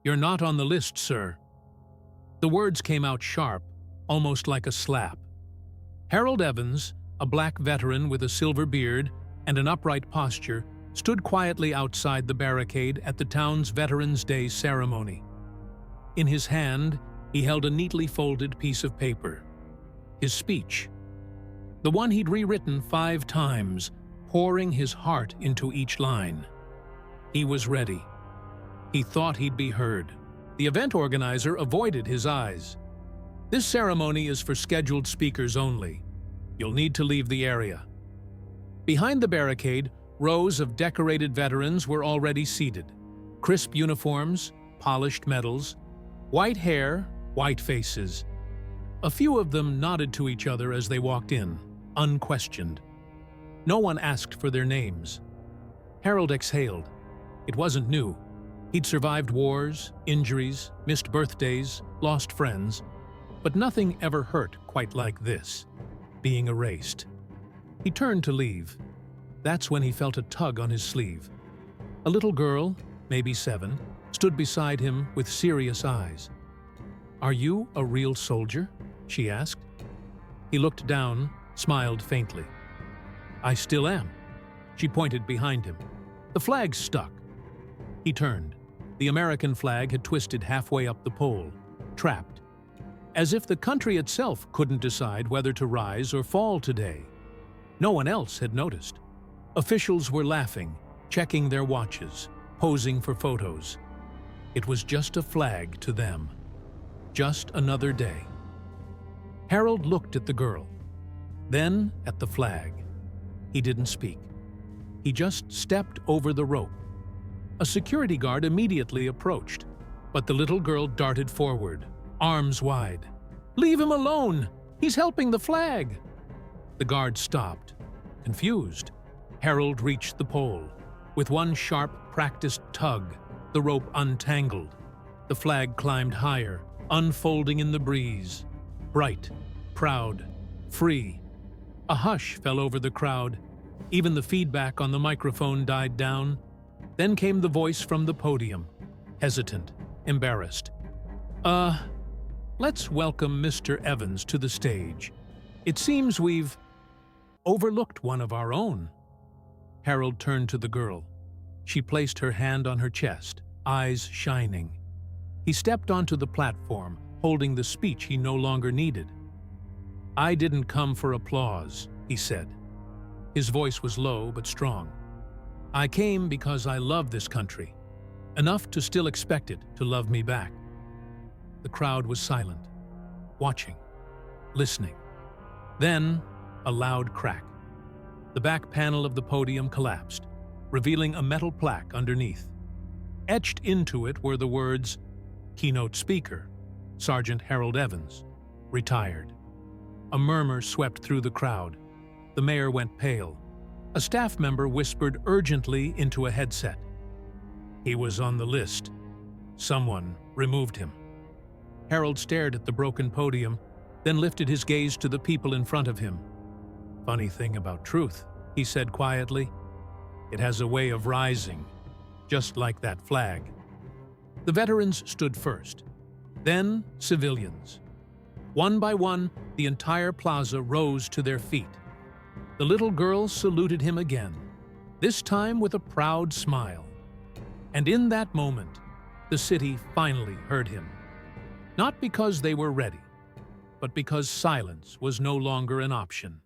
"You're not on the list, sir." The words came out sharp, almost like a slap. Harold Evans, a black veteran with a silver beard and an upright posture, stood quietly outside the barricade at the town's Veterans Day ceremony. In his hand, he held a neatly folded piece of paper. His speech. The one he'd rewritten 5 times, pouring his heart into each line. He was ready. He thought he'd be heard. The event organizer avoided his eyes. "This ceremony is for scheduled speakers only. You'll need to leave the area." Behind the barricade, rows of decorated veterans were already seated. Crisp uniforms, polished medals, white hair, white faces. A few of them nodded to each other as they walked in, unquestioned. No one asked for their names. Harold exhaled. It wasn't new. He'd survived wars, injuries, missed birthdays, lost friends, but nothing ever hurt quite like this, being erased. He turned to leave. That's when he felt a tug on his sleeve. A little girl, maybe 7, stood beside him with serious eyes. "Are you a real soldier?" she asked. He looked down, smiled faintly. "I still am." She pointed behind him. The flag stuck. He turned. The American flag had twisted halfway up the pole, trapped. As if the country itself couldn't decide whether to rise or fall today. No one else had noticed. Officials were laughing, checking their watches, posing for photos. It was just a flag to them. Just another day. Harold looked at the girl, then at the flag. He didn't speak. He just stepped over the rope. A security guard immediately approached, but the little girl darted forward, arms wide. "Leave him alone! He's helping the flag!" The guard stopped, confused. Harold reached the pole. With one sharp, practiced tug, the rope untangled. The flag climbed higher, unfolding in the breeze. Bright, proud, free. A hush fell over the crowd. Even the feedback on the microphone died down. Then came the voice from the podium, hesitant, embarrassed. Let's welcome Mr. Evans to the stage. It seems we've overlooked one of our own." Harold turned to the girl. She placed her hand on her chest, eyes shining. He stepped onto the platform, holding the speech he no longer needed. "I didn't come for applause," he said. His voice was low but strong. "I came because I love this country, enough to still expect it to love me back." The crowd was silent, watching, listening. Then, a loud crack. The back panel of the podium collapsed, revealing a metal plaque underneath. Etched into it were the words, "Keynote Speaker, Sergeant Harold Evans, retired." A murmur swept through the crowd. The mayor went pale. A staff member whispered urgently into a headset. "He was on the list. Someone removed him." Harold stared at the broken podium, then lifted his gaze to the people in front of him. "Funny thing about truth," he said quietly. "It has a way of rising, just like that flag." The veterans stood first, then civilians. One by one, the entire plaza rose to their feet. The little girl saluted him again, this time with a proud smile. And in that moment, the city finally heard him. Not because they were ready, but because silence was no longer an option.